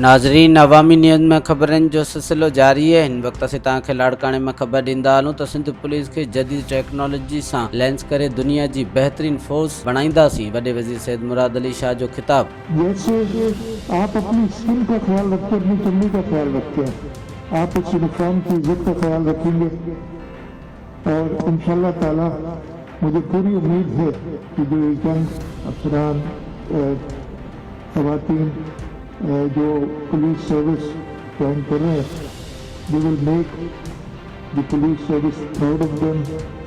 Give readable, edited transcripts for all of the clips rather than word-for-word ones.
नाज़रीन, अवामी न्यूज़ में खबरनि जो सिलसिलो जारी है। हिन वक्त असीं तव्हांखे लाड़काणे में ख़बर ॾींदा हलूं त सिंध पुलिस खे जदीद टेक्नोलॉजी सां लैंस करे दुनिया जी बहतरीन फोर्स बणाईंदासीं। वॾे वज़ीर सैयद मुराद अली शाह जो खिताब। जैसे आप अपनी स्किन का ख्याल रखते हैं, अपनी चमड़ी का ख्याल रखते हैं, आप इस यूनिफॉर्म की इज्जत का ख्याल रखेंगे और इंशाअल्लाह ताला मुझे पूरी उम्मीद है कि जो यंग अफसरान, खवातीन जो पुलिस सर्विस ज्वाइन कर रहे हैं, they will make the police service proud of them.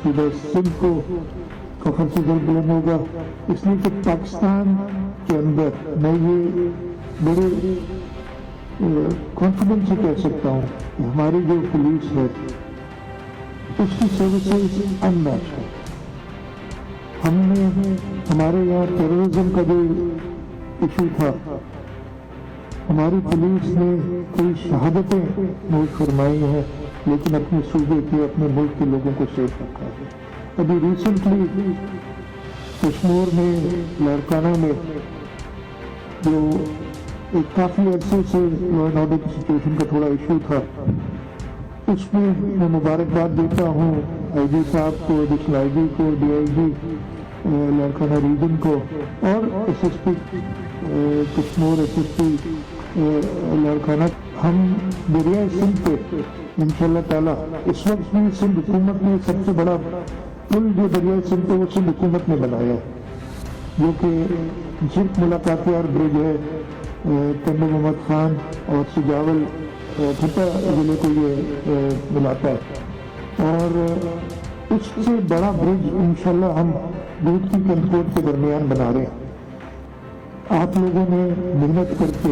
सुबह सिंध को फखर से बुलंद होगा, इसलिए कि पाकिस्तान के अंदर मैं ये बड़े कॉन्फिडेंस से कह सकता हूँ कि हमारी जो पुलिस है उसकी सर्विसेज अनमैच्ड है। हमने हमारे यहाँ टेररिज्म का जो इशू था, हमारी पुलिस ने कई शहादतें नोट फरमाई हैं, लेकिन अपने सूबे के, अपने मुल्क के लोगों को सेफ रखा है। अभी रिसेंटली कश्मीर में, لاڑکاڼو में जो एक काफ़ी अरसे से लॉ एंड ऑर्डर की सिचुएशन का थोड़ा इशू था, उसमें मैं मुबारकबाद देता हूँ आईजी साहब को, एडिशनल आईजी को, डीआईजी لاڑکاڼو रीजन को और एसएसपी कश्मीर, एसएसपी لاڑکاڼو। हम दरिया सिंध पे इंशाअल्लाह ताला इस वक्त भी सिंध हुकूमत ने सबसे बड़ा पुल जो दरिया सिंध पे वो सिंध हुकूमत ने बनाया है, जो कि सिर्फ मुलाकातियार ब्रिज है, तंबू मोहम्मद खान और सुजावल खट्टा जिले को ये मिलाता है। और उससे बड़ा ब्रिज इंशाअल्लाह हम दूध की कंट्रोल के दरमियान बना रहे हैं। आप लोगों ने मेहनत करके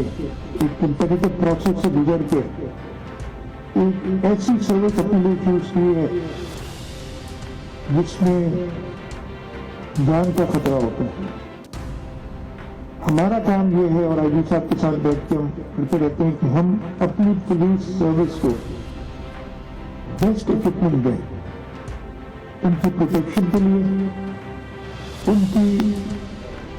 एक कंपेटिटिव प्रोसेस से गुजर के एक ऐसी सर्विस अपने लिए चूज की है जिसमें जान का खतरा होता है। हमारा काम ये है, और आईजी साहब के साथ बैठ के हम करते रहते हैं, कि हम अपनी पुलिस सर्विस को बेस्ट इक्विपमेंट दें, उनकी प्रोटेक्शन के लिए, उनकी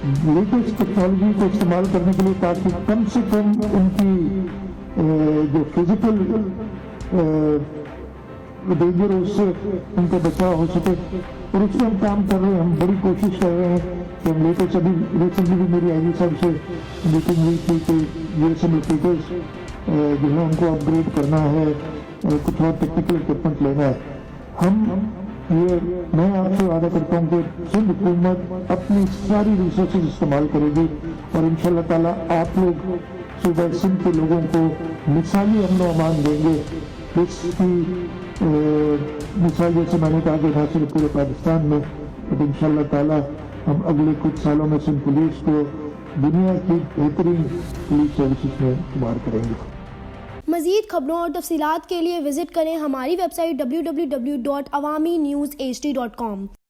लेटेस्ट टेक्नोलॉजी को इस्तेमाल करने के लिए, ताकि कम से कम उनकी जो फिजिकल डेंजर है उससे उनका बचाव हो सके। और उसमें हम काम कर रहे हैं, हम बड़ी कोशिश कर रहे हैं कि हम लेटेस्ट, अभी रिसेंटली भी मेरी आईजी साहब से मीटिंग हुई थी कि ये सब लोकेटर्स जो है उनको अपग्रेड करना है, कुछ और टेक्निकल इक्विपमेंट लेना है। मैं आपसे वादा करता हूँ कि सिंध हुकूमत अपनी सारी रिसोर्सेज इस्तेमाल करेगी और इंशाअल्लाह ताला आप लोग सुबह सिंध के लोगों को मिसाली अमन व अमान देंगे। इसकी मिसाल जैसे मैंने कहा कि ना सिर्फ पूरे पाकिस्तान में, बट इंशाअल्लाह ताला हम अगले कुछ सालों में सिंध पुलिस को दुनिया की बेहतरीन पुलिस सर्विसेज में शुमार करेंगे। मज़ीद खबरों और तफसीलात के लिए विजिट करें हमारी वेबसाइट www.awamiNewsHD.com।